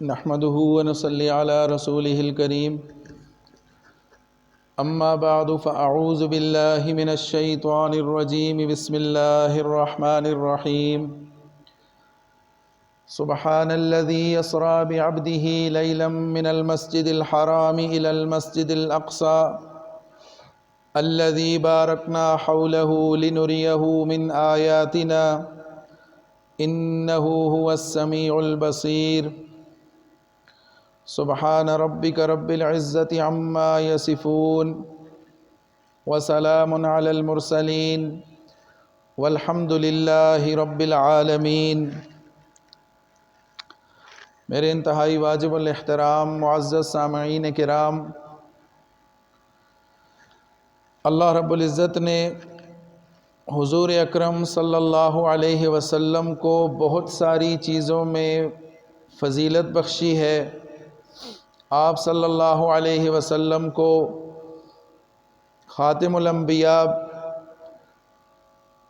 نحمده ونصلي على رسوله الكريم أما بعد فأعوذ بالله من الشيطان الرجيم بسم الله الرحمن الرحيم سبحان الذي يسرى بعبده ليلا من المسجد الحرام إلى المسجد الأقصى الذي باركنا حوله لنريه من آياتنا إنه هو السميع البصير سبحان ربك رب العزة عما يصفون وسلام على المرسلين والحمد لله رب العالمين۔ میرے انتہائی واجب الاحترام معزز سامعین کرام، اللہ رب العزت نے حضور اکرم صلی اللہ علیہ وسلم کو بہت ساری چیزوں میں فضیلت بخشی ہے۔ آپ صلی اللہ علیہ وسلم کو خاتم الانبیاء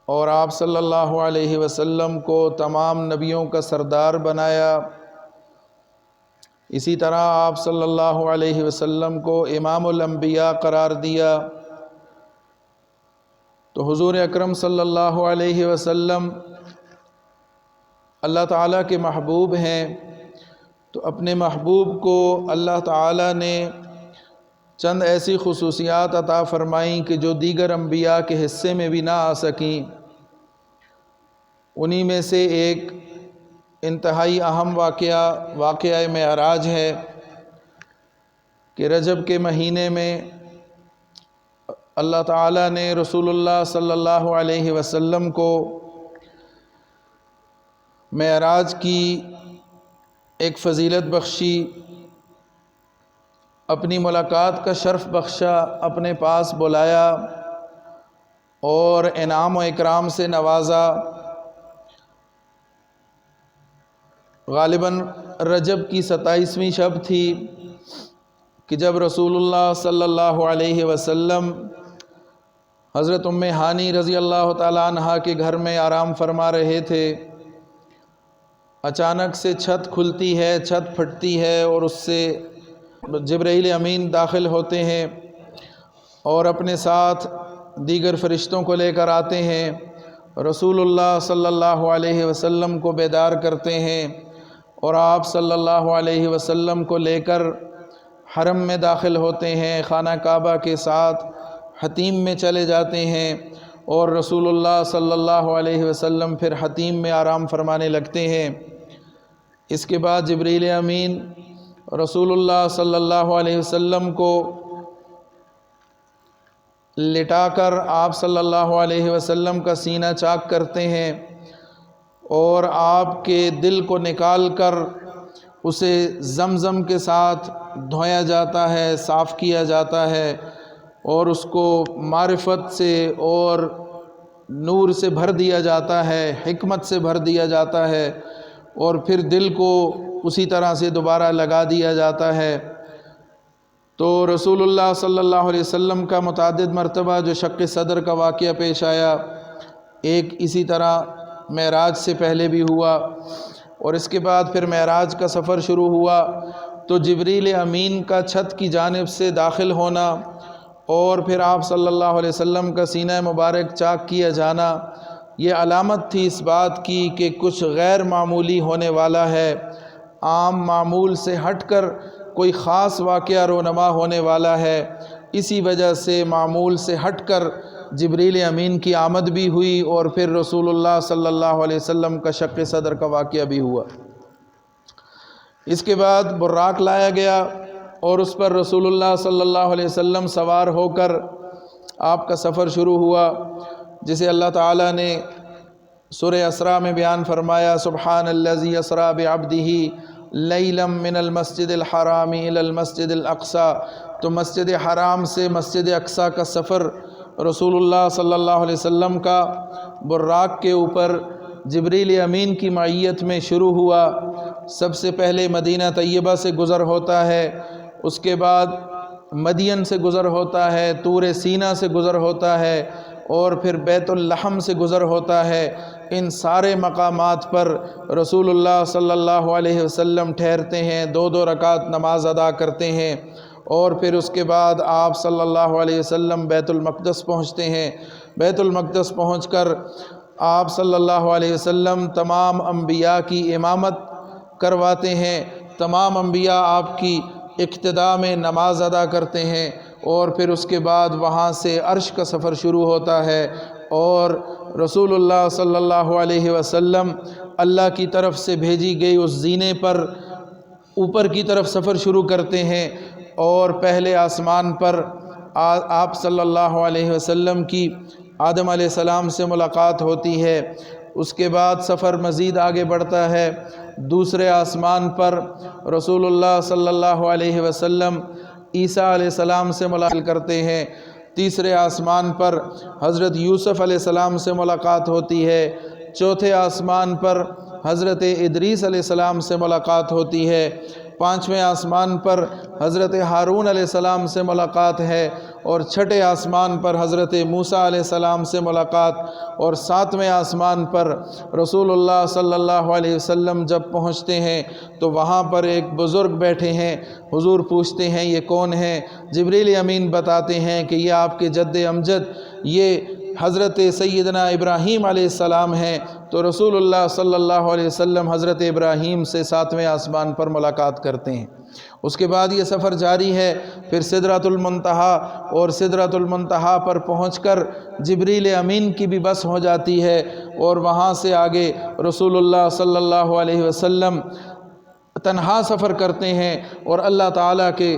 اور آپ صلی اللہ علیہ وسلم کو تمام نبیوں کا سردار بنایا۔ اسی طرح آپ صلی اللہ علیہ وسلم کو امام الانبیاء قرار دیا۔ تو حضور اکرم صلی اللہ علیہ وسلم اللہ تعالیٰ کے محبوب ہیں، تو اپنے محبوب کو اللہ تعالیٰ نے چند ایسی خصوصیات عطا فرمائیں کہ جو دیگر انبیاء کے حصے میں بھی نہ آ سکیں۔ انہی میں سے ایک انتہائی اہم واقعہ معراج ہے کہ رجب کے مہینے میں اللہ تعالیٰ نے رسول اللہ صلی اللہ علیہ وسلم کو معراج کی ایک فضیلت بخشی، اپنی ملاقات کا شرف بخشا، اپنے پاس بلایا اور انعام و اکرام سے نوازا۔ غالباً رجب کی 27ویں شب تھی کہ جب رسول اللہ صلی اللہ علیہ وسلم حضرت ام ہانی رضی اللہ تعالیٰ عنہا کے گھر میں آرام فرما رہے تھے، اچانک سے چھت کھلتی ہے، چھت پھٹتی ہے اور اس سے جبرائیل امین داخل ہوتے ہیں اور اپنے ساتھ دیگر فرشتوں کو لے کر آتے ہیں، رسول اللہ صلی اللہ علیہ وسلم کو بیدار کرتے ہیں اور آپ صلی اللہ علیہ وسلم کو لے کر حرم میں داخل ہوتے ہیں، خانہ کعبہ کے ساتھ حتیم میں چلے جاتے ہیں اور رسول اللہ صلی اللہ علیہ وسلم پھر حتیم میں آرام فرمانے لگتے ہیں۔ اس کے بعد جبرائیل امین رسول اللہ صلی اللہ علیہ وسلم کو لٹا کر آپ صلی اللہ علیہ وسلم کا سینہ چاک کرتے ہیں اور آپ کے دل کو نکال کر اسے زمزم کے ساتھ دھویا جاتا ہے، صاف کیا جاتا ہے اور اس کو معرفت سے اور نور سے بھر دیا جاتا ہے، حکمت سے بھر دیا جاتا ہے اور پھر دل کو اسی طرح سے دوبارہ لگا دیا جاتا ہے۔ تو رسول اللہ صلی اللہ علیہ وسلم کا متعدد مرتبہ جو شق صدر کا واقعہ پیش آیا، ایک اسی طرح معراج سے پہلے بھی ہوا اور اس کے بعد پھر معراج کا سفر شروع ہوا تو جبرائیل امین کا چھت کی جانب سے داخل ہونا اور پھر آپ صلی اللہ علیہ وسلم کا سینہ مبارک چاک کیا جانا، یہ علامت تھی اس بات کی کہ کچھ غیر معمولی ہونے والا ہے، عام معمول سے ہٹ کر کوئی خاص واقعہ رونما ہونے والا ہے۔ اسی وجہ سے معمول سے ہٹ کر جبرائیل امین کی آمد بھی ہوئی اور پھر رسول اللہ صلی اللہ علیہ وسلم کا شق صدر کا واقعہ بھی ہوا۔ اس کے بعد براق لایا گیا اور اس پر رسول اللہ صلی اللہ علیہ وسلم سوار ہو کر آپ کا سفر شروع ہوا، جسے اللہ تعالیٰ نے سورہ اسراء میں بیان فرمایا، سبحان الذی اسریٰ بعبدہ لیلا من المسجد الحرام الی المسجد الاقصی۔ تو مسجد حرام سے مسجد اقصی کا سفر رسول اللہ صلی اللہ علیہ وسلم کا براق کے اوپر جبرائیل امین کی معیت میں شروع ہوا۔ سب سے پہلے مدینہ طیبہ سے گزر ہوتا ہے، اس کے بعد مدین سے گزر ہوتا ہے، طور سینا سے گزر ہوتا ہے اور پھر بیت اللحم سے گزر ہوتا ہے۔ ان سارے مقامات پر رسول اللہ صلی اللہ علیہ وسلم ٹھہرتے ہیں، 2 رکعت نماز ادا کرتے ہیں، اور پھر اس کے بعد آپ صلی اللہ علیہ وسلم بیت المقدس پہنچتے ہیں۔ بیت المقدس پہنچ کر آپ صلی اللہ علیہ وسلم تمام انبیاء کی امامت کرواتے ہیں، تمام انبیاء آپ کی اقتداء میں نماز ادا کرتے ہیں، اور پھر اس کے بعد وہاں سے عرش کا سفر شروع ہوتا ہے، اور رسول اللہ صلی اللہ علیہ وسلم اللہ کی طرف سے بھیجی گئی اس زینے پر اوپر کی طرف سفر شروع کرتے ہیں، اور پہلے آسمان پر آپ صلی اللہ علیہ وسلم کی آدم علیہ السلام سے ملاقات ہوتی ہے۔ اس کے بعد سفر مزید آگے بڑھتا ہے، دوسرے آسمان پر رسول اللہ صلی اللہ علیہ وسلم عیسیٰ علیہ السلام سے ملاقات کرتے ہیں، تیسرے آسمان پر حضرت یوسف علیہ السلام سے ملاقات ہوتی ہے، چوتھے آسمان پر حضرت ادریس علیہ السلام سے ملاقات ہوتی ہے، پانچویں آسمان پر حضرت ہارون علیہ السلام سے ملاقات ہے، اور چھٹے آسمان پر حضرت موسیٰ علیہ السلام سے ملاقات، اور ساتویں آسمان پر رسول اللہ صلی اللہ علیہ وسلم جب پہنچتے ہیں تو وہاں پر ایک بزرگ بیٹھے ہیں۔ حضور پوچھتے ہیں یہ کون ہیں؟ جبریل امین بتاتے ہیں کہ یہ آپ کے جد امجد، یہ حضرت سیدنا ابراہیم علیہ السلام ہیں۔ تو رسول اللہ صلی اللہ علیہ وسلم حضرت ابراہیم سے ساتویں آسمان پر ملاقات کرتے ہیں۔ اس کے بعد یہ سفر جاری ہے، پھر سدرۃ المنتہا، اور سدرۃ المنتہا پر پہنچ کر جبریل امین کی بھی بس ہو جاتی ہے، اور وہاں سے آگے رسول اللہ صلی اللہ علیہ وسلم تنہا سفر کرتے ہیں، اور اللہ تعالیٰ کے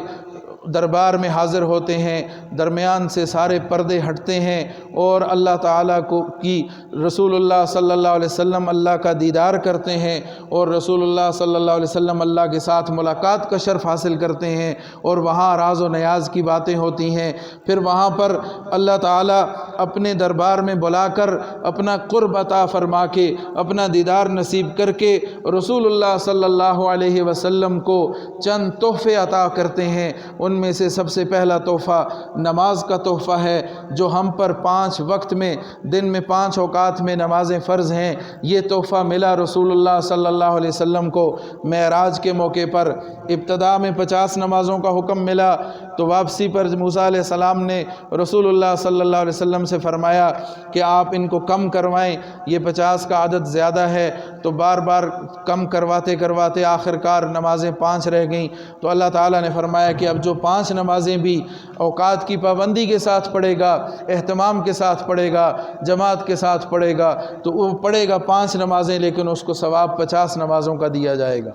دربار میں حاضر ہوتے ہیں، درمیان سے سارے پردے ہٹتے ہیں، اور اللہ تعالیٰ کی رسول اللہ صلی اللہ علیہ وسلم اللہ کا دیدار کرتے ہیں، اور رسول اللہ صلی اللہ علیہ وسلم اللہ کے ساتھ ملاقات کا شرف حاصل کرتے ہیں، اور وہاں راز و نیاز کی باتیں ہوتی ہیں۔ پھر وہاں پر اللہ تعالیٰ اپنے دربار میں بلا کر اپنا قرب عطا فرما کے، اپنا دیدار نصیب کر کے رسول اللہ صلی اللہ علیہ وسلم کو چند تحفے عطا کرتے ہیں۔ ان میں سے سب سے پہلا تحفہ نماز کا تحفہ ہے، جو ہم پر 5 وقت میں، دن میں 5 اوقات میں نمازیں فرض ہیں۔ یہ تحفہ ملا رسول اللہ صلی اللہ علیہ وسلم کو معراج کے موقع پر۔ ابتدا میں 50 نمازوں کا حکم ملا، تو واپسی پر موسیٰ علیہ السلام نے رسول اللہ صلی اللہ علیہ وسلم سے فرمایا کہ آپ ان کو کم کروائیں، یہ 50 کا عدد زیادہ ہے۔ تو بار بار کم کرواتے کرواتے آخرکار نمازیں 5 رہ گئیں۔ تو اللہ تعالیٰ نے فرمایا کہ اب جو 5 نمازیں بھی اوقات کی پابندی کے ساتھ پڑھے گا، اہتمام کے ساتھ پڑھے گا، جماعت کے ساتھ پڑھے گا، تو وہ پڑھے گا 5 نمازیں، لیکن اس کو ثواب 50 نمازوں کا دیا جائے گا۔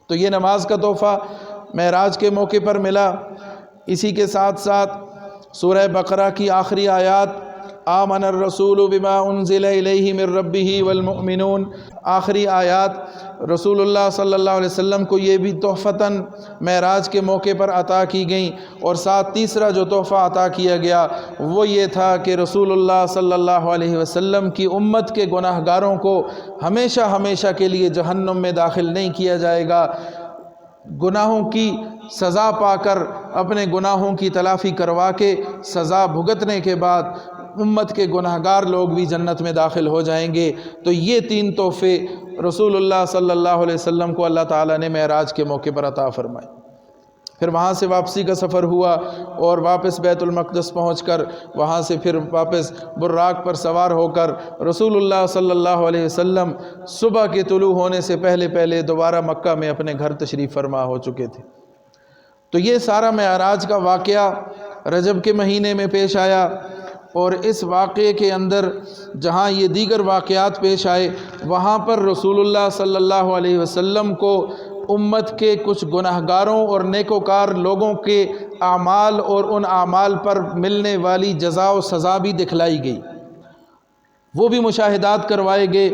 تو یہ نماز کا تحفہ معراج کے موقع پر ملا۔ اسی کے ساتھ ساتھ سورہ بقرہ کی آخری آیات، آمن الرسول بما انزل الیہ من ربہ والمؤمنون، آخری آیات رسول اللہ صلی اللہ علیہ وسلم کو یہ بھی تحفتاً معراج کے موقع پر عطا کی گئیں۔ اور ساتھ تیسرا جو تحفہ عطا کیا گیا وہ یہ تھا کہ رسول اللہ صلی اللہ علیہ وسلم کی امت کے گناہ گاروں کو ہمیشہ ہمیشہ کے لیے جہنم میں داخل نہیں کیا جائے گا۔ گناہوں کی سزا پا کر، اپنے گناہوں کی تلافی کروا کے، سزا بھگتنے کے بعد امت کے گناہگار لوگ بھی جنت میں داخل ہو جائیں گے۔ تو یہ 3 تحفے رسول اللہ صلی اللہ علیہ وسلم کو اللہ تعالیٰ نے معراج کے موقع پر عطا فرمائے۔ پھر وہاں سے واپسی کا سفر ہوا، اور واپس بیت المقدس پہنچ کر وہاں سے پھر واپس براق پر سوار ہو کر رسول اللہ صلی اللہ علیہ وسلم صبح کے طلوع ہونے سے پہلے پہلے دوبارہ مکہ میں اپنے گھر تشریف فرما ہو چکے تھے۔ تو یہ سارا معراج کا واقعہ رجب کے مہینے میں پیش آیا، اور اس واقعے کے اندر جہاں یہ دیگر واقعات پیش آئے، وہاں پر رسول اللہ صلی اللہ علیہ وسلم کو امت کے کچھ گناہگاروں اور نیکوکار لوگوں کے اعمال اور ان اعمال پر ملنے والی جزا و سزا بھی دکھلائی گئی، وہ بھی مشاہدات کروائے گئے۔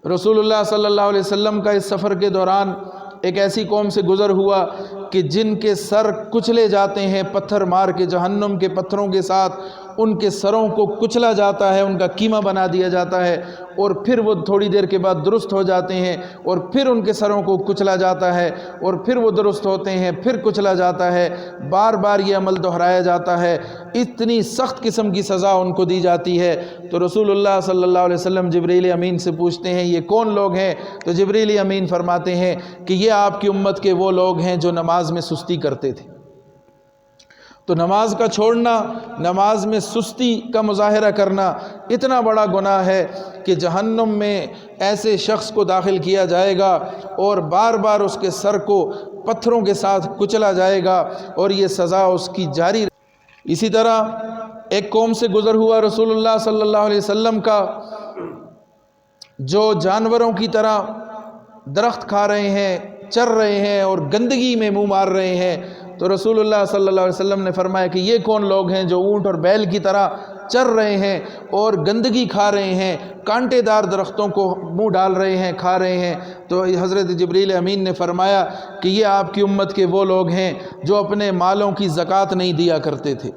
رسول اللہ صلی اللہ علیہ وسلم کا اس سفر کے دوران ایک ایسی قوم سے گزر ہوا کہ جن کے سر کچلے جاتے ہیں پتھر مار کے، جہنم کے پتھروں کے ساتھ ان کے سروں کو کچلا جاتا ہے، ان کا کیما بنا دیا جاتا ہے، اور پھر وہ تھوڑی دیر کے بعد درست ہو جاتے ہیں، اور پھر ان کے سروں کو کچلا جاتا ہے، اور پھر وہ درست ہوتے ہیں، پھر کچلا جاتا ہے، بار بار یہ عمل دہرایا جاتا ہے، اتنی سخت قسم کی سزا ان کو دی جاتی ہے۔ تو رسول اللہ صلی اللہ علیہ وسلم جبریل امین سے پوچھتے ہیں یہ کون لوگ ہیں؟ تو جبریل امین فرماتے ہیں کہ یہ آپ کی امت کے وہ لوگ ہیں جو نماز میں سستی کرتے تھے۔ تو نماز کا چھوڑنا، نماز میں سستی کا مظاہرہ کرنا اتنا بڑا گناہ ہے کہ جہنم میں ایسے شخص کو داخل کیا جائے گا اور بار بار اس کے سر کو پتھروں کے ساتھ کچلا جائے گا، اور یہ سزا اس کی جاری رہے۔ اسی طرح ایک قوم سے گزر ہوا رسول اللہ صلی اللہ علیہ وسلم کا، جو جانوروں کی طرح درخت کھا رہے ہیں، چر رہے ہیں اور گندگی میں منہ مار رہے ہیں۔ تو رسول اللہ صلی اللہ علیہ وسلم نے فرمایا کہ یہ کون لوگ ہیں جو اونٹ اور بیل کی طرح چر رہے ہیں اور گندگی کھا رہے ہیں، کانٹے دار درختوں کو منہ ڈال رہے ہیں، کھا رہے ہیں؟ تو حضرت جبریل امین نے فرمایا کہ یہ آپ کی امت کے وہ لوگ ہیں جو اپنے مالوں کی زکوٰۃ نہیں دیا کرتے تھے۔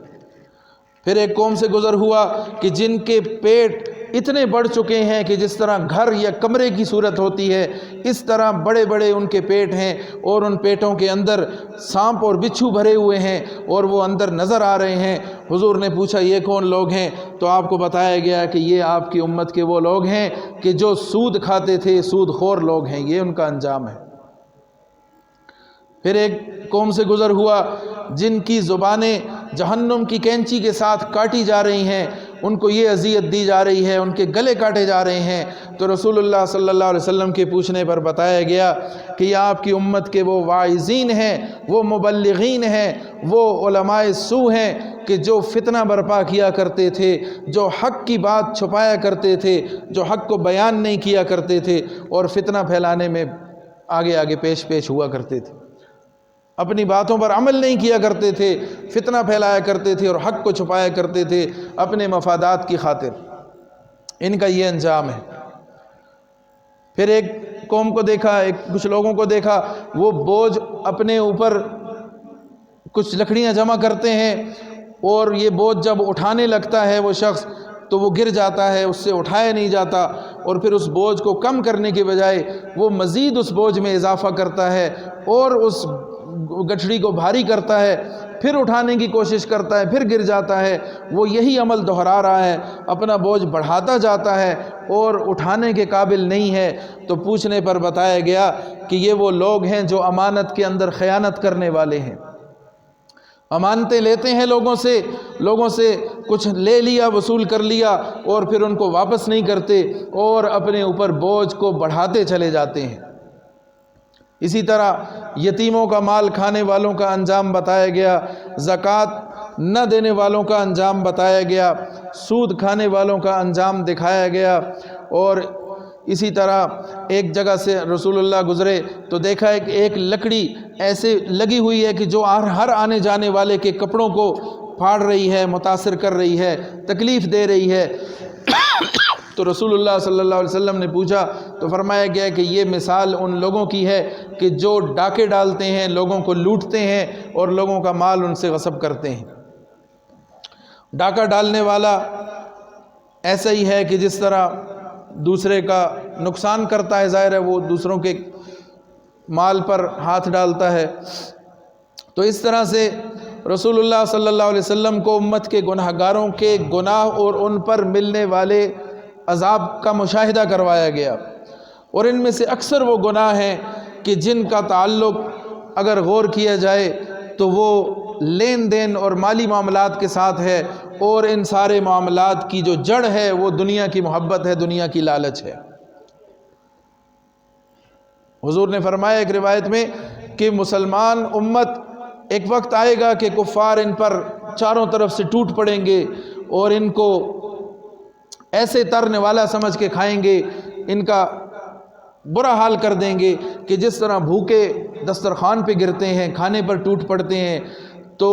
پھر ایک قوم سے گزر ہوا کہ جن کے پیٹ اتنے بڑھ چکے ہیں کہ جس طرح گھر یا کمرے کی صورت ہوتی ہے، اس طرح بڑے بڑے ان کے پیٹ ہیں، اور ان پیٹوں کے اندر سانپ اور بچھو بھرے ہوئے ہیں اور وہ اندر نظر آ رہے ہیں۔ حضور نے پوچھا یہ کون لوگ ہیں؟ تو آپ کو بتایا گیا کہ یہ آپ کی امت کے وہ لوگ ہیں کہ جو سود کھاتے تھے، سود خور لوگ ہیں، یہ ان کا انجام ہے۔ پھر ایک قوم سے گزر ہوا جن کی زبانیں جہنم کی کینچی کے ساتھ کاٹی جا رہی ہیں، ان کو یہ اذیت دی جا رہی ہے، ان کے گلے کاٹے جا رہے ہیں۔ تو رسول اللہ صلی اللہ علیہ وسلم کے پوچھنے پر بتایا گیا کہ یہ آپ کی امت کے وہ واعظین ہیں، وہ مبلغین ہیں، وہ علماء سو ہیں کہ جو فتنہ برپا کیا کرتے تھے، جو حق کی بات چھپایا کرتے تھے، جو حق کو بیان نہیں کیا کرتے تھے اور فتنہ پھیلانے میں آگے آگے پیش پیش ہوا کرتے تھے، اپنی باتوں پر عمل نہیں کیا کرتے تھے، فتنہ پھیلایا کرتے تھے اور حق کو چھپایا کرتے تھے اپنے مفادات کی خاطر۔ ان کا یہ انجام ہے۔ پھر ایک قوم کو دیکھا، کچھ لوگوں کو دیکھا، وہ بوجھ اپنے اوپر کچھ لکڑیاں جمع کرتے ہیں، اور یہ بوجھ جب اٹھانے لگتا ہے وہ شخص تو وہ گر جاتا ہے، اس سے اٹھایا نہیں جاتا، اور پھر اس بوجھ کو کم کرنے کے بجائے وہ مزید اس بوجھ میں اضافہ کرتا ہے اور اس گٹھڑی کو بھاری کرتا ہے، پھر اٹھانے کی کوشش کرتا ہے، پھر گر جاتا ہے۔ وہ یہی عمل دہرا رہا ہے، اپنا بوجھ بڑھاتا جاتا ہے اور اٹھانے کے قابل نہیں ہے۔ تو پوچھنے پر بتایا گیا کہ یہ وہ لوگ ہیں جو امانت کے اندر خیانت کرنے والے ہیں، امانتیں لیتے ہیں لوگوں سے کچھ لے لیا، وصول کر لیا، اور پھر ان کو واپس نہیں کرتے اور اپنے اوپر بوجھ کو بڑھاتے چلے جاتے ہیں۔ اسی طرح یتیموں کا مال کھانے والوں کا انجام بتایا گیا، زکوٰۃ نہ دینے والوں کا انجام بتایا گیا، سود کھانے والوں کا انجام دکھایا گیا۔ اور اسی طرح ایک جگہ سے رسول اللہ گزرے تو دیکھا ہے کہ ایک لکڑی ایسے لگی ہوئی ہے کہ جو ہر آنے جانے والے کے کپڑوں کو پھاڑ رہی ہے، متاثر کر رہی ہے، تکلیف دے رہی ہے۔ تو رسول اللہ صلی اللہ علیہ وسلم نے پوچھا تو فرمایا گیا کہ یہ مثال ان لوگوں کی ہے کہ جو ڈاکے ڈالتے ہیں، لوگوں کو لوٹتے ہیں اور لوگوں کا مال ان سے غصب کرتے ہیں۔ ڈاکہ ڈالنے والا ایسا ہی ہے کہ جس طرح دوسرے کا نقصان کرتا ہے، ظاہر ہے وہ دوسروں کے مال پر ہاتھ ڈالتا ہے۔ تو اس طرح سے رسول اللہ صلی اللہ علیہ وسلم کو امت کے گناہگاروں کے گناہ اور ان پر ملنے والے عذاب کا مشاہدہ کروایا گیا، اور ان میں سے اکثر وہ گناہ ہیں کہ جن کا تعلق اگر غور کیا جائے تو وہ لین دین اور مالی معاملات کے ساتھ ہے، اور ان سارے معاملات کی جو جڑ ہے وہ دنیا کی محبت ہے، دنیا کی لالچ ہے۔ حضور نے فرمایا ایک روایت میں کہ مسلمان امت ایک وقت آئے گا کہ کفار ان پر چاروں طرف سے ٹوٹ پڑیں گے اور ان کو ایسے ترنے والا سمجھ کے کھائیں گے، ان کا برا حال کر دیں گے کہ جس طرح بھوکے دسترخوان پہ گرتے ہیں، کھانے پر ٹوٹ پڑتے ہیں۔ تو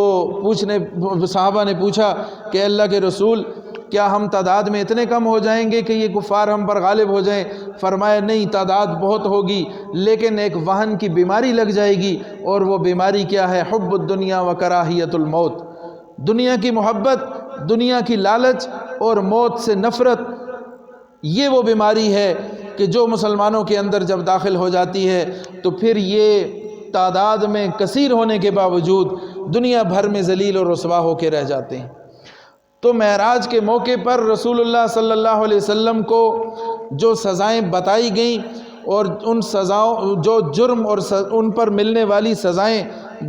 صحابہ نے پوچھا کہ اللہ کے رسول، کیا ہم تعداد میں اتنے کم ہو جائیں گے کہ یہ کفار ہم پر غالب ہو جائیں؟ فرمایا نہیں، تعداد بہت ہوگی، لیکن ایک وہن کی بیماری لگ جائے گی، اور وہ بیماری کیا ہے؟ حب الدنیا و کراہیت الموت، دنیا کی محبت دنیا کی لالچ اور موت سے نفرت، یہ وہ بیماری ہے کہ جو مسلمانوں کے اندر جب داخل ہو جاتی ہے تو پھر یہ تعداد میں کثیر ہونے کے باوجود دنیا بھر میں ذلیل اور رسوا ہو کے رہ جاتے ہیں۔ تو معراج کے موقع پر رسول اللہ صلی اللہ علیہ وسلم کو جو سزائیں بتائی گئیں اور ان سزاؤں جو جرم اور ان پر ملنے والی سزائیں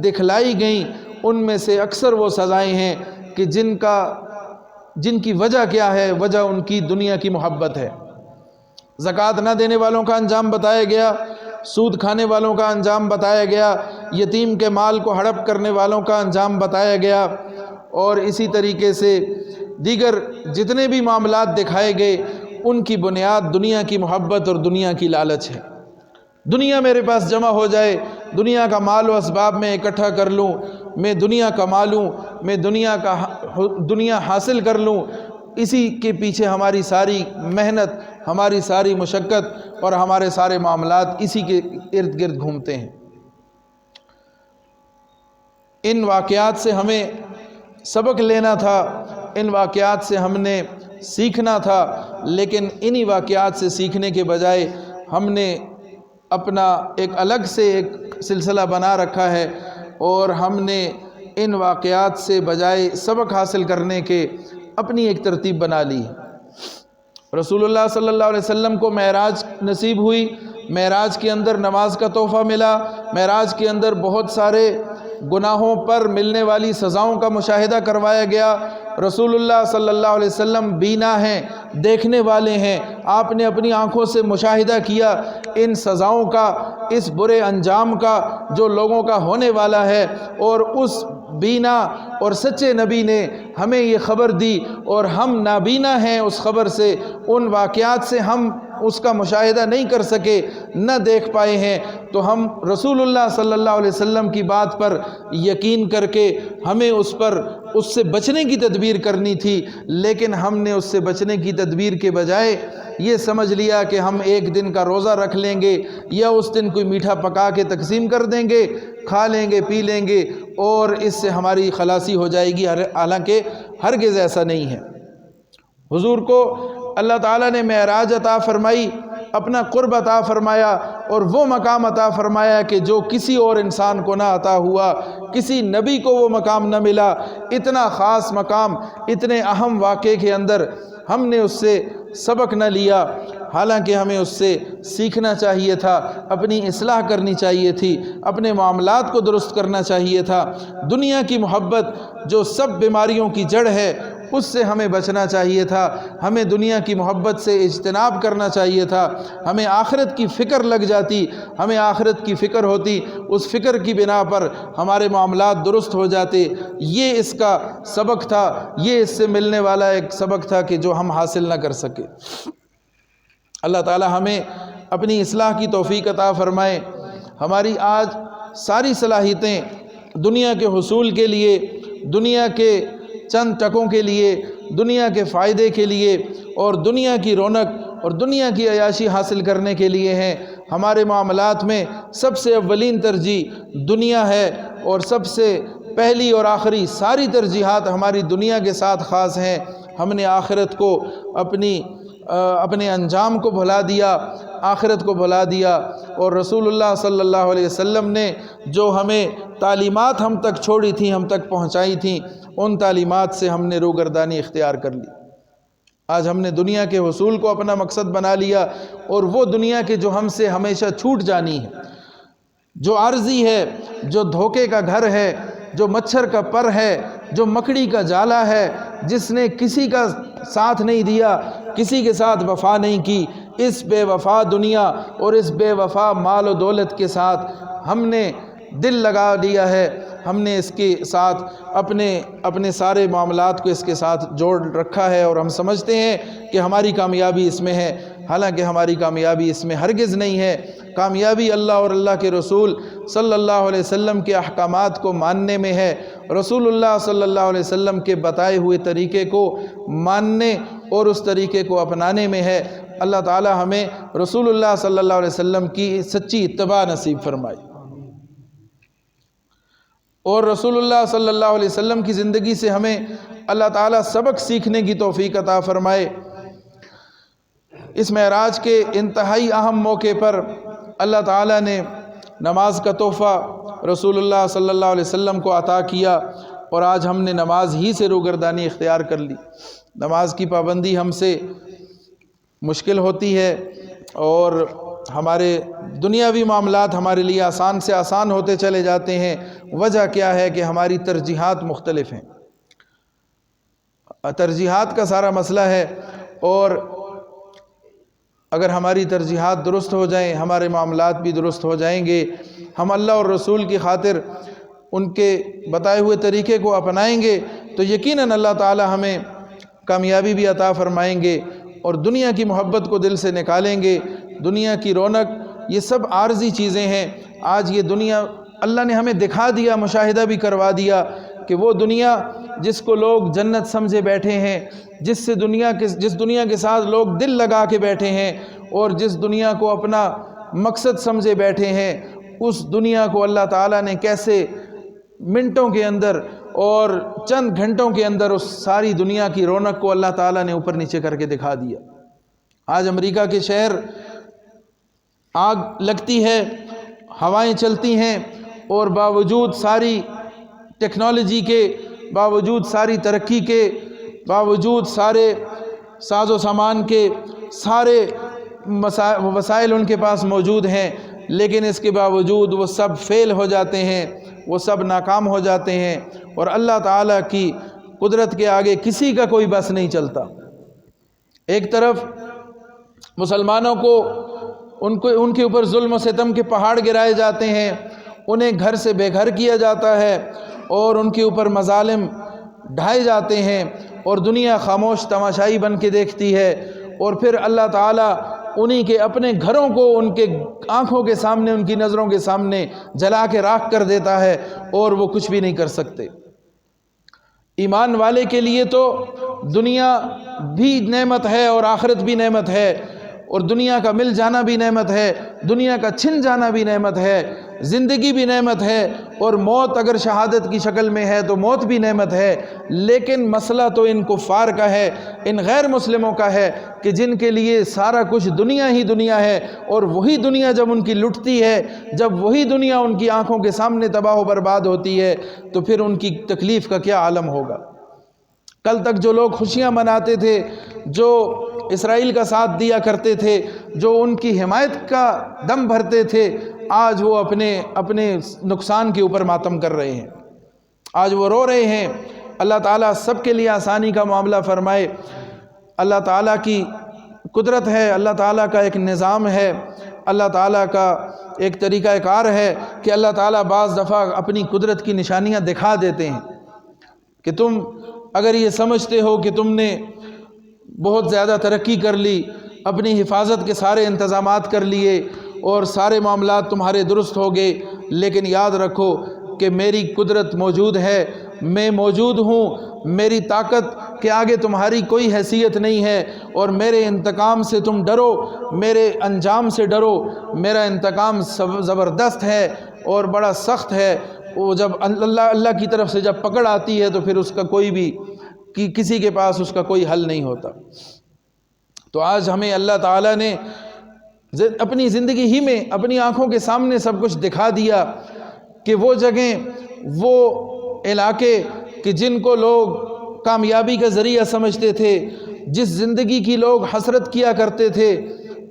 دکھلائی گئیں، ان میں سے اکثر وہ سزائیں ہیں کہ جن کی وجہ کیا ہے؟ وجہ ان کی دنیا کی محبت ہے۔ زکوٰۃ نہ دینے والوں کا انجام بتایا گیا، سود کھانے والوں کا انجام بتایا گیا، یتیم کے مال کو ہڑپ کرنے والوں کا انجام بتایا گیا، اور اسی طریقے سے دیگر جتنے بھی معاملات دکھائے گئے ان کی بنیاد دنیا کی محبت اور دنیا کی لالچ ہے۔ دنیا میرے پاس جمع ہو جائے، دنیا کا مال و اسباب میں اکٹھا کر لوں، میں دنیا کما لوں، میں دنیا حاصل کر لوں، اسی کے پیچھے ہماری ساری محنت، ہماری ساری مشقت اور ہمارے سارے معاملات اسی کے ارد گرد گھومتے ہیں۔ ان واقعات سے ہمیں سبق لینا تھا، ان واقعات سے ہم نے سیکھنا تھا، لیکن انہی واقعات سے سیکھنے کے بجائے ہم نے اپنا ایک الگ سے ایک سلسلہ بنا رکھا ہے، اور ہم نے ان واقعات سے بجائے سبق حاصل کرنے کے اپنی ایک ترتیب بنا لی ہے۔ رسول اللہ صلی اللہ علیہ وسلم کو معراج نصیب ہوئی، معراج کے اندر نماز کا تحفہ ملا، معراج کے اندر بہت سارے گناہوں پر ملنے والی سزاؤں کا مشاہدہ کروایا گیا۔ رسول اللہ صلی اللہ علیہ وسلم بینا ہیں، دیکھنے والے ہیں، آپ نے اپنی آنکھوں سے مشاہدہ کیا ان سزاؤں کا، اس برے انجام کا جو لوگوں کا ہونے والا ہے، اور اس بینا اور سچے نبی نے ہمیں یہ خبر دی، اور ہم نابینا ہیں اس خبر سے، ان واقعات سے ہم اس کا مشاہدہ نہیں کر سکے، نہ دیکھ پائے ہیں، تو ہم رسول اللہ صلی اللہ علیہ وسلم کی بات پر یقین کر کے ہمیں اس سے بچنے کی تدبیر کرنی تھی، لیکن ہم نے اس سے بچنے کی تدبیر کے بجائے یہ سمجھ لیا کہ ہم ایک دن کا روزہ رکھ لیں گے، یا اس دن کوئی میٹھا پکا کے تقسیم کر دیں گے، کھا لیں گے، پی لیں گے، اور اس سے ہماری خلاصی ہو جائے گی، حالانکہ ہرگز ایسا نہیں ہے۔ حضور کو اللہ تعالیٰ نے معراج عطا فرمائی، اپنا قرب عطا فرمایا، اور وہ مقام عطا فرمایا کہ جو کسی اور انسان کو نہ عطا ہوا، کسی نبی کو وہ مقام نہ ملا۔ اتنا خاص مقام، اتنے اہم واقعے کے اندر ہم نے اس سے سبق نہ لیا، حالانکہ ہمیں اس سے سیکھنا چاہیے تھا، اپنی اصلاح کرنی چاہیے تھی، اپنے معاملات کو درست کرنا چاہیے تھا۔ دنیا کی محبت جو سب بیماریوں کی جڑ ہے، اس سے ہمیں بچنا چاہیے تھا، ہمیں دنیا کی محبت سے اجتناب کرنا چاہیے تھا، ہمیں آخرت کی فکر لگ جاتی، ہمیں آخرت کی فکر ہوتی، اس فکر کی بنا پر ہمارے معاملات درست ہو جاتے۔ یہ اس کا سبق تھا، یہ اس سے ملنے والا ایک سبق تھا کہ جو ہم حاصل نہ کر سکے۔ اللہ تعالی ہمیں اپنی اصلاح کی توفیق عطا فرمائے۔ ہماری آج ساری صلاحیتیں دنیا کے حصول کے لیے، دنیا کے چند ٹکوں کے لیے، دنیا کے فائدے کے لیے، اور دنیا کی رونق اور دنیا کی عیاشی حاصل کرنے کے لیے ہیں۔ ہمارے معاملات میں سب سے اولین ترجیح دنیا ہے، اور سب سے پہلی اور آخری ساری ترجیحات ہماری دنیا کے ساتھ خاص ہیں۔ ہم نے آخرت کو اپنے انجام کو بھلا دیا، آخرت کو بھلا دیا، اور رسول اللہ صلی اللہ علیہ وسلم نے جو ہمیں تعلیمات ہم تک چھوڑی تھیں، ہم تک پہنچائی تھیں، ان تعلیمات سے ہم نے روگردانی اختیار کر لی۔ آج ہم نے دنیا کے حصول کو اپنا مقصد بنا لیا، اور وہ دنیا کے جو ہم سے ہمیشہ چھوٹ جانی ہے، جو عارضی ہے، جو دھوکے کا گھر ہے، جو مچھر کا پر ہے، جو مکڑی کا جالا ہے، جس نے کسی کا ساتھ نہیں دیا، کسی کے ساتھ وفا نہیں کی، اس بے وفا دنیا اور اس بے وفا مال و دولت کے ساتھ ہم نے دل لگا دیا ہے، ہم نے اس کے ساتھ اپنے سارے معاملات کو اس کے ساتھ جوڑ رکھا ہے، اور ہم سمجھتے ہیں کہ ہماری کامیابی اس میں ہے، حالانکہ ہماری کامیابی اس میں ہرگز نہیں ہے۔ کامیابی اللہ اور اللہ کے رسول صلی اللہ علیہ وسلم کے احکامات کو ماننے میں ہے، رسول اللہ صلی اللہ علیہ وسلم کے بتائے ہوئے طریقے کو ماننے اور اس طریقے کو اپنانے میں ہے۔ اللہ تعالی ہمیں رسول اللہ صلی اللہ علیہ وسلم کی سچی اتباع نصیب فرمائے، اور رسول اللہ صلی اللہ علیہ وسلم کی زندگی سے ہمیں اللہ تعالیٰ سبق سیکھنے کی توفیق عطا فرمائے۔ اس معراج کے انتہائی اہم موقع پر اللہ تعالیٰ نے نماز کا تحفہ رسول اللہ صلی اللہ علیہ وسلم کو عطا کیا، اور آج ہم نے نماز ہی سے روگردانی اختیار کر لی۔ نماز کی پابندی ہم سے مشکل ہوتی ہے، اور ہمارے دنیاوی معاملات ہمارے لیے آسان سے آسان ہوتے چلے جاتے ہیں۔ وجہ کیا ہے کہ ہماری ترجیحات مختلف ہیں، ترجیحات کا سارا مسئلہ ہے، اور اگر ہماری ترجیحات درست ہو جائیں ہمارے معاملات بھی درست ہو جائیں گے۔ ہم اللہ اور رسول کی خاطر ان کے بتائے ہوئے طریقے کو اپنائیں گے تو یقیناً اللہ تعالی ہمیں کامیابی بھی عطا فرمائیں گے، اور دنیا کی محبت کو دل سے نکالیں گے۔ دنیا کی رونق یہ سب عارضی چیزیں ہیں۔ آج یہ دنیا اللہ نے ہمیں دکھا دیا، مشاہدہ بھی کروا دیا کہ وہ دنیا جس کو لوگ جنت سمجھے بیٹھے ہیں، جس دنیا کے ساتھ لوگ دل لگا کے بیٹھے ہیں، اور جس دنیا کو اپنا مقصد سمجھے بیٹھے ہیں، اس دنیا کو اللہ تعالیٰ نے کیسے منٹوں کے اندر اور چند گھنٹوں کے اندر اس ساری دنیا کی رونق کو اللہ تعالیٰ نے اوپر نیچے کر کے دکھا دیا۔ آج امریکہ کے شہر آگ لگتی ہے، ہوائیں چلتی ہیں، اور باوجود ساری ٹیکنالوجی کے، باوجود ساری ترقی کے، باوجود سارے ساز و سامان کے، سارے وسائل ان کے پاس موجود ہیں، لیکن اس کے باوجود وہ سب فیل ہو جاتے ہیں، وہ سب ناکام ہو جاتے ہیں، اور اللہ تعالیٰ کی قدرت کے آگے کسی کا کوئی بس نہیں چلتا۔ ایک طرف مسلمانوں کو ان کے اوپر ظلم و ستم کے پہاڑ گرائے جاتے ہیں، انہیں گھر سے بے گھر کیا جاتا ہے، اور ان کے اوپر مظالم ڈھائے جاتے ہیں، اور دنیا خاموش تماشائی بن کے دیکھتی ہے، اور پھر اللہ تعالیٰ انہی کے اپنے گھروں کو ان کے آنکھوں کے سامنے، ان کی نظروں کے سامنے جلا کے راکھ کر دیتا ہے، اور وہ کچھ بھی نہیں کر سکتے۔ ایمان والے کے لیے تو دنیا بھی نعمت ہے اور آخرت بھی نعمت ہے، اور دنیا کا مل جانا بھی نعمت ہے، دنیا کا چھن جانا بھی نعمت ہے، زندگی بھی نعمت ہے، اور موت اگر شہادت کی شکل میں ہے تو موت بھی نعمت ہے۔ لیکن مسئلہ تو ان کفار کا ہے، ان غیر مسلموں کا ہے، کہ جن کے لیے سارا کچھ دنیا ہی دنیا ہے، اور وہی دنیا جب ان کی لٹتی ہے، جب وہی دنیا ان کی آنکھوں کے سامنے تباہ و برباد ہوتی ہے، تو پھر ان کی تکلیف کا کیا عالم ہوگا۔ کل تک جو لوگ خوشیاں مناتے تھے، جو اسرائیل کا ساتھ دیا کرتے تھے، جو ان کی حمایت کا دم بھرتے تھے، آج وہ اپنے نقصان کے اوپر ماتم کر رہے ہیں، آج وہ رو رہے ہیں۔ اللہ تعالیٰ سب کے لیے آسانی کا معاملہ فرمائے۔ اللہ تعالیٰ کی قدرت ہے، اللہ تعالیٰ کا ایک نظام ہے، اللہ تعالیٰ کا ایک طریقہ کار ہے کہ اللہ تعالیٰ بعض دفعہ اپنی قدرت کی نشانیاں دکھا دیتے ہیں کہ تم اگر یہ سمجھتے ہو کہ تم نے بہت زیادہ ترقی کر لی، اپنی حفاظت کے سارے انتظامات کر لیے، اور سارے معاملات تمہارے درست ہو گئے، لیکن یاد رکھو کہ میری قدرت موجود ہے، میں موجود ہوں، میری طاقت کے آگے تمہاری کوئی حیثیت نہیں ہے، اور میرے انتقام سے تم ڈرو، میرے انجام سے ڈرو۔ میرا انتقام زبردست ہے اور بڑا سخت ہے، وہ جب اللہ کی طرف سے جب پکڑ آتی ہے تو پھر اس کا کوئی بھی کسی کے پاس اس کا کوئی حل نہیں ہوتا۔ تو آج ہمیں اللہ تعالیٰ نے اپنی زندگی ہی میں اپنی آنکھوں کے سامنے سب کچھ دکھا دیا کہ وہ جگہیں، وہ علاقے کہ جن کو لوگ کامیابی کا ذریعہ سمجھتے تھے، جس زندگی کی لوگ حسرت کیا کرتے تھے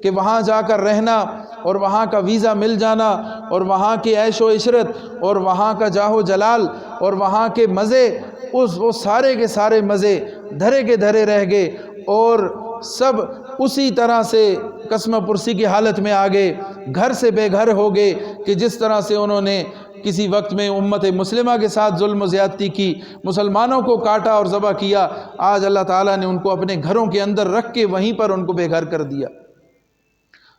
کہ وہاں جا کر رہنا اور وہاں کا ویزا مل جانا اور وہاں کے عیش و عشرت اور وہاں کا جاہ و جلال اور وہاں کے مزے، وہ سارے کے سارے مزے دھرے کے دھرے رہ گئے، اور سب اسی طرح سے قسم پرسی کی حالت میں آ گئے، گھر سے بے گھر ہو گئے کہ جس طرح سے انہوں نے کسی وقت میں امت مسلمہ کے ساتھ ظلم و زیادتی کی، مسلمانوں کو کاٹا اور ذبح کیا، آج اللہ تعالیٰ نے ان کو اپنے گھروں کے اندر رکھ کے وہیں پر ان کو بے گھر کر دیا۔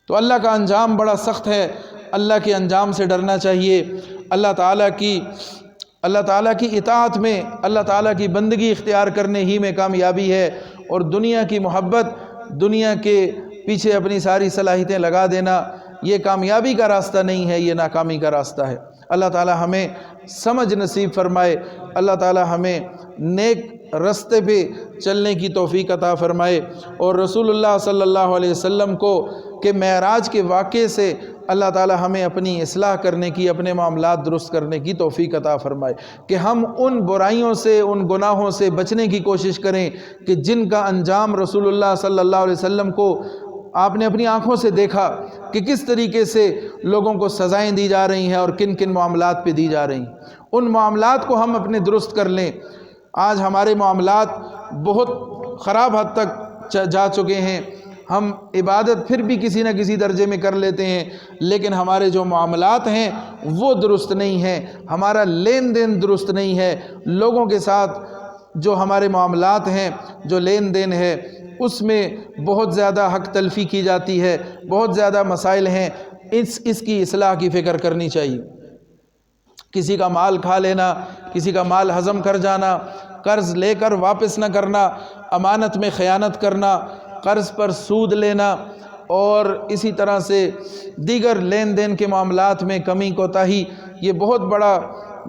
تو اللہ کا انجام بڑا سخت ہے، اللہ کے انجام سے ڈرنا چاہیے۔ اللہ تعالیٰ کی اطاعت میں، اللہ تعالیٰ کی بندگی اختیار کرنے ہی میں کامیابی ہے، اور دنیا کی محبت، دنیا کے پیچھے اپنی ساری صلاحیتیں لگا دینا، یہ کامیابی کا راستہ نہیں ہے، یہ ناکامی کا راستہ ہے۔ اللہ تعالیٰ ہمیں سمجھ نصیب فرمائے، اللہ تعالیٰ ہمیں نیک رستے پہ چلنے کی توفیق عطا فرمائے، اور رسول اللہ صلی اللہ علیہ وسلم کو کہ معراج کے واقعے سے اللہ تعالی ہمیں اپنی اصلاح کرنے کی، اپنے معاملات درست کرنے کی توفیق عطا فرمائے، کہ ہم ان برائیوں سے، ان گناہوں سے بچنے کی کوشش کریں کہ جن کا انجام رسول اللہ صلی اللہ علیہ وسلم کو آپ نے اپنی آنکھوں سے دیکھا کہ کس طریقے سے لوگوں کو سزائیں دی جا رہی ہیں اور کن کن معاملات پہ دی جا رہی ہیں، ان معاملات کو ہم اپنے درست کر لیں۔ آج ہمارے معاملات بہت خراب حد تک جا چکے ہیں، ہم عبادت پھر بھی کسی نہ کسی درجے میں کر لیتے ہیں، لیکن ہمارے جو معاملات ہیں وہ درست نہیں ہیں، ہمارا لین دین درست نہیں ہے، لوگوں کے ساتھ جو ہمارے معاملات ہیں، جو لین دین ہے، اس میں بہت زیادہ حق تلفی کی جاتی ہے، بہت زیادہ مسائل ہیں، اس کی اصلاح کی فکر کرنی چاہیے۔ کسی کا مال کھا لینا، کسی کا مال ہضم کر جانا، قرض لے کر واپس نہ کرنا، امانت میں خیانت کرنا، قرض پر سود لینا، اور اسی طرح سے دیگر لین دین کے معاملات میں کمی کوتاہی، یہ بہت بڑا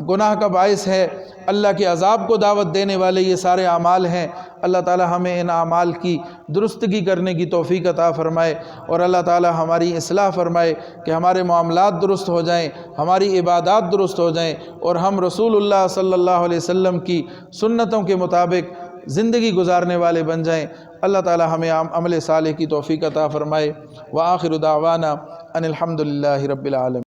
گناہ کا باعث ہے، اللہ کے عذاب کو دعوت دینے والے یہ سارے اعمال ہیں۔ اللہ تعالی ہمیں ان اعمال کی درستگی کرنے کی توفیق عطا فرمائے، اور اللہ تعالی ہماری اصلاح فرمائے کہ ہمارے معاملات درست ہو جائیں، ہماری عبادات درست ہو جائیں، اور ہم رسول اللہ صلی اللہ علیہ وسلم کی سنتوں کے مطابق زندگی گزارنے والے بن جائیں۔ اللہ تعالی ہمیں عمل صالح کی توفیق عطا فرمائے۔ وآخر دعوانا ان الحمد للہ رب العالمین۔